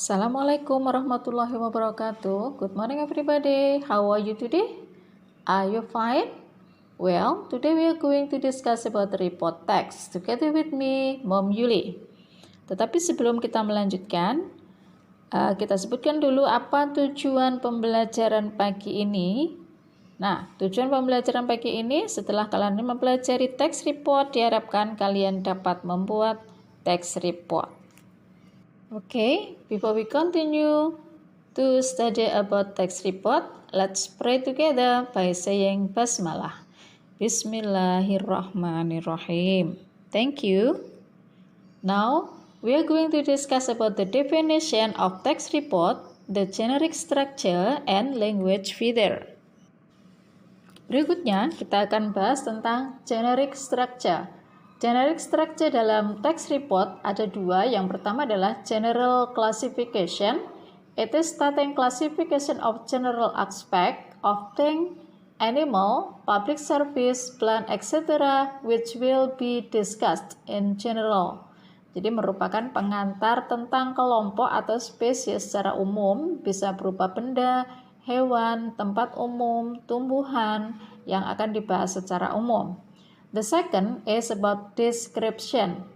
Assalamualaikum warahmatullahi wabarakatuh. Good morning everybody. How are you today? Are you fine? Well, today we are going to discuss about the report text together with me, Mom Yuli. Tetapi sebelum kita melanjutkan, kita sebutkan dulu apa tujuan pembelajaran pagi ini. Nah, tujuan pembelajaran pagi ini setelah kalian mempelajari text report, diharapkan kalian dapat membuat text report. Okay, before we continue to study about text report, let's pray together by saying Basmalah. Bismillahirrahmanirrahim. Thank you. Now, we are going to discuss about the definition of text report, the generic structure, and language feeder. Berikutnya, kita akan bahas tentang generic structure. Generic structure dalam text report ada dua. Yang pertama adalah general classification. It is stating classification of general aspect of thing, animal, public service, plant, etc. which will be discussed in general. Jadi merupakan pengantar tentang kelompok atau spesies secara umum, bisa berupa benda, hewan, tempat umum, tumbuhan yang akan dibahas secara umum. The second is about description,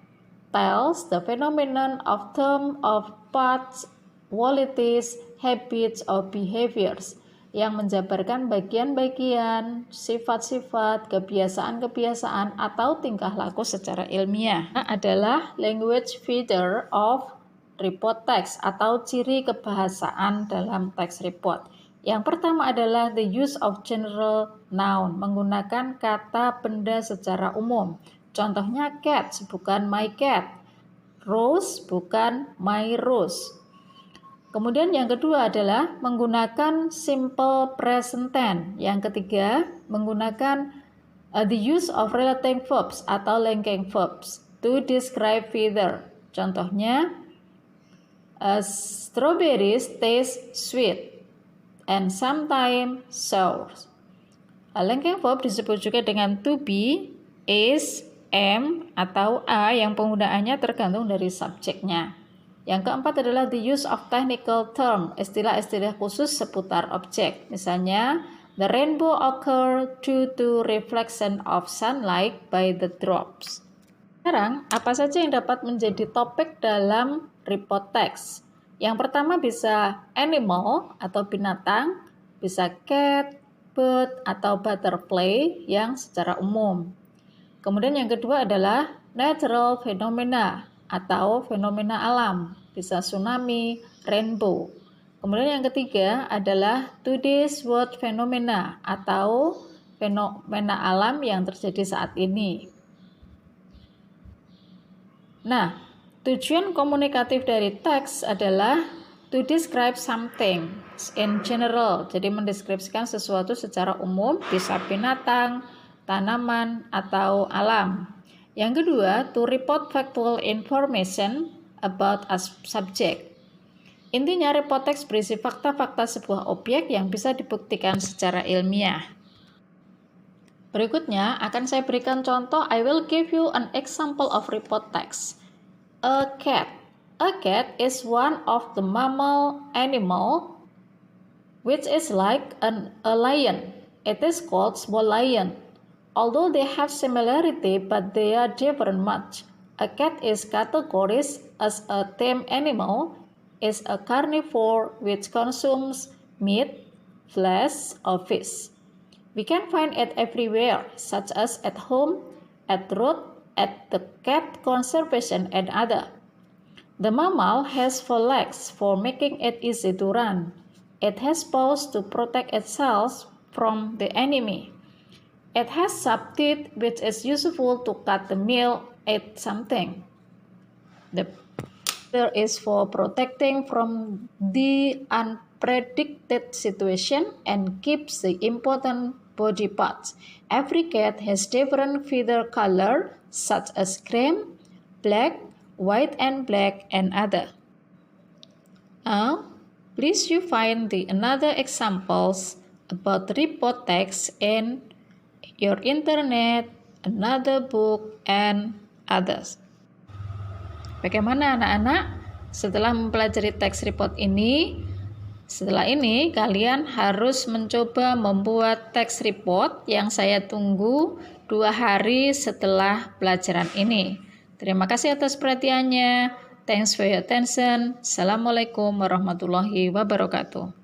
tells the phenomenon of term of parts, qualities, habits, or behaviors, yang menjabarkan bagian-bagian, sifat-sifat, kebiasaan-kebiasaan, atau tingkah laku secara ilmiah. Adalah language feeder of report text atau ciri kebahasaan dalam text report. Yang pertama adalah the use of general noun, menggunakan kata benda secara umum. Contohnya cat, bukan my cat. Rose, bukan my rose. Kemudian yang kedua adalah menggunakan simple present tense. Yang ketiga, menggunakan the use of relating verbs atau linking verbs to describe feeder. Contohnya, strawberries taste sweet and sometimes sour. Linking verb disebut juga dengan to be, is, am, atau a yang penggunaannya tergantung dari subjeknya. Yang keempat adalah the use of technical term, istilah-istilah khusus seputar objek. Misalnya, the rainbow occur due to reflection of sunlight by the drops. Sekarang, apa saja yang dapat menjadi topik dalam report text? Yang pertama bisa animal atau binatang, bisa cat, bird, atau butterfly yang secara umum. Kemudian yang kedua adalah natural phenomena atau fenomena alam, bisa tsunami, rainbow. Kemudian yang ketiga adalah today's world phenomena atau fenomena alam yang terjadi saat ini. Nah, tujuan komunikatif dari teks adalah to describe something in general. Jadi mendeskripsikan sesuatu secara umum, bisa binatang, tanaman, atau alam. Yang kedua, to report factual information about a subject. Intinya report teks berisi fakta-fakta sebuah objek yang bisa dibuktikan secara ilmiah. Berikutnya akan saya berikan contoh. I will give you an example of report text. A cat. A cat is one of the mammal animal which is like a lion. It is called small lion. Although they have similarity but they are different much. A cat is categorized as a tame animal, is a carnivore which consumes meat, flesh, or fish. We can find it everywhere, such as at home, at road, at the cat conservation, and other. The mammal has 4 legs for making it easy to run. It has paws to protect itself from the enemy. It has sharp teeth which is useful to cut the meal, eat something. The feather is for protecting from the unpredicted situation and keeps the important body parts. Every cat has different feather color such as cream, black, white and black, and other. Now, please you find the another examples about report text in your internet, another book, and others. Bagaimana anak-anak? Setelah mempelajari text report ini, setelah ini kalian harus mencoba membuat text report yang saya tunggu 2 hari setelah pelajaran ini. Terima kasih atas perhatiannya. Thanks for your attention. Assalamualaikum warahmatullahi wabarakatuh.